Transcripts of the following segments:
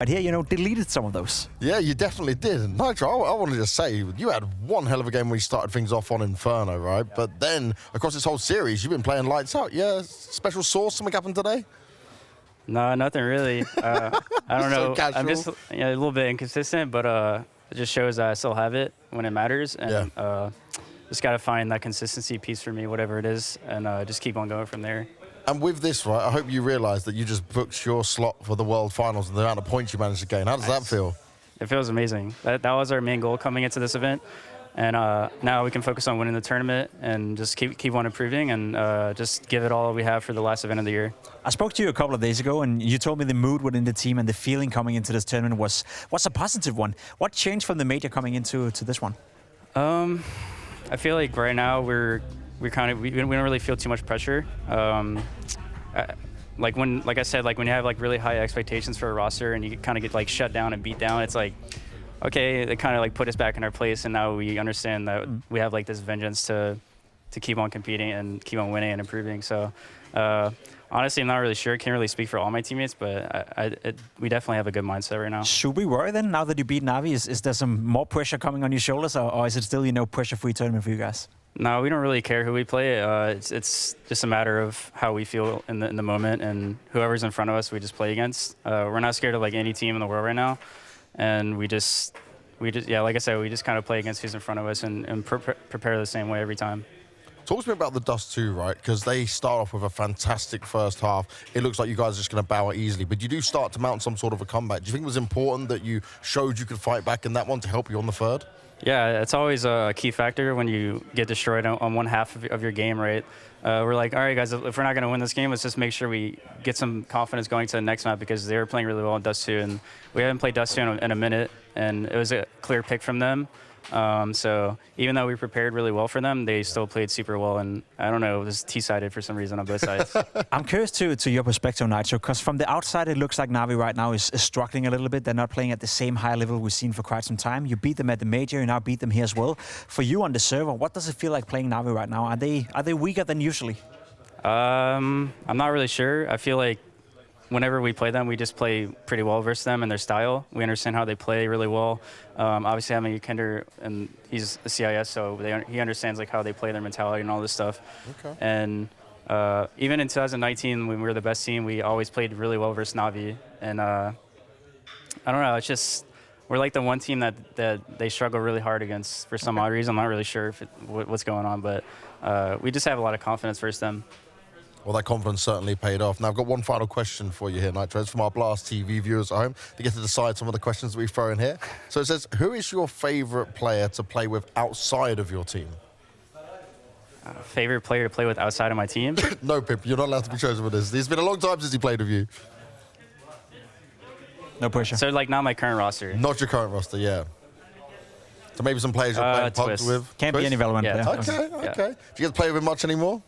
But here, you know, deleted some of those. Yeah, you definitely did. nitr0, I wanted to say, you had one hell of a game when you started things off on Inferno, right? Yeah. But then, across this whole series, you've been playing lights out. Yeah, special sauce, something happened today? No, nothing really. I don't know. So I'm just a little bit inconsistent, but it just shows that I still have it when it matters. And just got to find that consistency piece for me, whatever it is, and just keep on going from there. And with this, right, I hope you realize that you just booked your slot for the World Finals and the amount of points you managed to gain. How does that feel? It feels amazing. That was our main goal coming into this event. And now we can focus on winning the tournament and just keep on improving and just give it all we have for the last event of the year. I spoke to you a couple of days ago, and you told me the mood within the team and the feeling coming into this tournament was a positive one. What changed from the major coming into this one? I feel like right now we don't really feel too much pressure. Like I said, when you have like really high expectations for a roster and you kind of get like shut down and beat down, it's like, okay, they kind of like put us back in our place, and now we understand that we have like this vengeance to keep on competing and keep on winning and improving. So honestly, I'm not really sure. Can't really speak for all my teammates, but we definitely have a good mindset right now. Should we worry then, now that you beat NaVi? Is there some more pressure coming on your shoulders, or is it still, you know, pressure-free tournament for you guys? No, we don't really care who we play. It's just a matter of how we feel in the moment, and whoever's in front of us, we just play against. We're not scared of like any team in the world right now, and we just like I said, we just kind of play against who's in front of us and prepare the same way every time. Talk to me about the Dust 2, right? Because they start off with a fantastic first half. It looks like you guys are just going to bow out easily, but you do start to mount some sort of a comeback. Do you think it was important that you showed you could fight back in that one to help you on the third? Yeah, it's always a key factor when you get destroyed on one half of your game, right? We're like, all right, guys, if we're not going to win this game, let's just make sure we get some confidence going to the next map, because they were playing really well in Dust 2, and we haven't played Dust 2 in a minute, and it was a clear pick from them. So even though we prepared really well for them, they still played super well, and I don't know, it was T-sided for some reason on both sides. I'm curious to your perspective, nitr0, because from the outside it looks like NaVi right now is struggling a little bit. They're not playing at the same high level we've seen for quite some time. You beat them at the major, you now beat them here as well. For you on the server, what does it feel like playing NaVi right now? Are they weaker than usually? I'm not really sure. I feel like whenever we play them, we just play pretty well versus them and their style. We understand how they play really well. Obviously, having a Kender, and he's a CIS, so he understands like how they play, their mentality and all this stuff. Okay. And even in 2019, when we were the best team, we always played really well versus NaVi. And I don't know, it's just we're like the one team that they struggle really hard against for some odd reason. I'm not really sure what's going on, but we just have a lot of confidence versus them. Well, that confidence certainly paid off. Now, I've got one final question for you here, nitr0. It's from our Blast TV viewers at home. They get to decide some of the questions that we throw in here. So it says, who is your favorite player to play with outside of your team? Favorite player to play with outside of my team? No, Pip, you're not allowed to be chosen for this. It's been a long time since he played with you. No pressure. So, like, not my current roster? Not your current roster, yeah. So maybe some players you're playing pugs with? Can't be any relevant. Yeah. Okay. Do you get to play with him much anymore?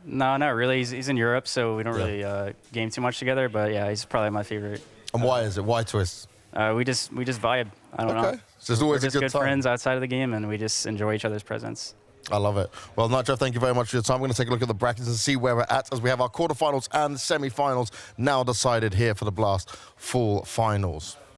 No, not really. He's in Europe, so we don't really game too much together. But yeah, he's probably my favorite. And why is it? Why Twist? We just vibe. I don't know. So it's always We're just a good time. friends outside of the game, and we just enjoy each other's presence. I love it. Well, nitr0, thank you very much for your time. We're going to take a look at the brackets and see where we're at, as we have our quarterfinals and semi-finals now decided here for the Blast full finals.